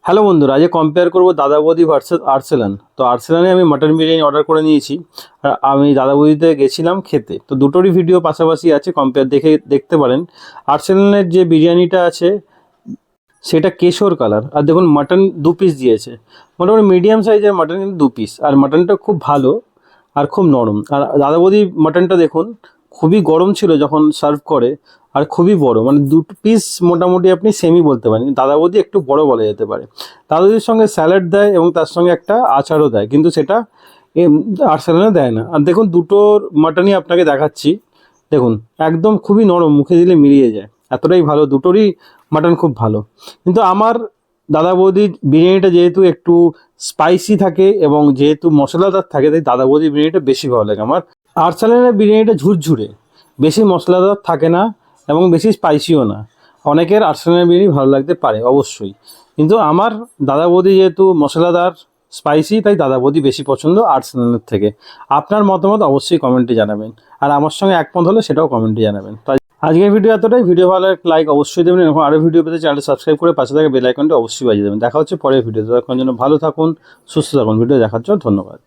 Hello বন্ধুরা, আজকে compare করবো দাদা বৌদি ভার্সেস আর্সেলান। তো আর্সেলানে আমি মাটন বিরিয়ানি অর্ডার করে নিয়েছি, আর আমি দাদা বৌদিতে গেছিলাম খেতে। তো দুটোরই ভিডিও পাশাপাশি আছে, কম্পেয়ার দেখতে পারেন। আর্সেলানের যে বিরিয়ানিটা আছে সেটা কেশর কালার, আর দেখুন মাটন 2 পিস দিয়েছে, মোটামুটি মিডিয়াম সাইজের মাটন, কিন্তু 2 পিস, আর মাটনটা খুব ভালো আর খুব নরম। আর দাদা বৌদি মাটনটা দেখুন খুবই গরম ছিল যখন সার্ভ করে, আর খুবই বড়, মানে 2 পিস মোটামুটি আপনি সেমি বলতে পারেন, দাদা বৌদি একটু বড় বলা যেতে পারে। দাদা বৌদির সঙ্গে স্যালাড দেয় এবং তার সঙ্গে একটা আচারও দেয়, কিন্তু সেটা আর্সেলানে দেয় না। আর দেখুন দুটোর মাটনই আপনাকে দেখাচ্ছি, দেখুন একদম খুবই নরম, মুখে দিলে মিলিয়ে যায়, এতটাই ভালো দুটোরই মাটন, খুব ভালো। কিন্তু আমার দাদা বৌদির বিরিয়ানিটা যেহেতু একটু স্পাইসি থাকে এবং যেহেতু মশলাদার থাকে, তাই দাদা বৌদির বিরিয়ানিটা বেশি ভালো লাগে আমার। আর্সেলানের বিরিয়ানিটা ঝুরঝুরে, বেশি মশলাদার থাকে না এবং বেশি স্পাইসিও না। অনেকের আর্সেলানের বিরিয়ানি ভালো লাগতে পারে অবশ্যই, কিন্তু আমার দাদা বৌদি যেহেতু মশলাদার স্পাইসি, তাই দাদা বৌদি বেশি পছন্দ আর্সেলানের থেকে। আপনার মতামত অবশ্যই কমেন্টে জানাবেন, আর আমার সঙ্গে একমত হলে সেটাও কমেন্টে জানাবেন। তাই আজকের ভিডিও এতটাই। ভিডিও ভালো লাগলে লাইক অবশ্যই দেবেন, এবং আরও ভিডিও পেতে চ্যানেলটা সাবস্ক্রাইব করে পাশে থাকা বেল আইকনটা অবশ্যই বাজিয়ে দেবেন। দেখা হচ্ছে পরের ভিডিও। ততক্ষণ জন্য ভালো থাকুন, সুস্থ থাকুন। ভিডিও দেখার জন্য ধন্যবাদ।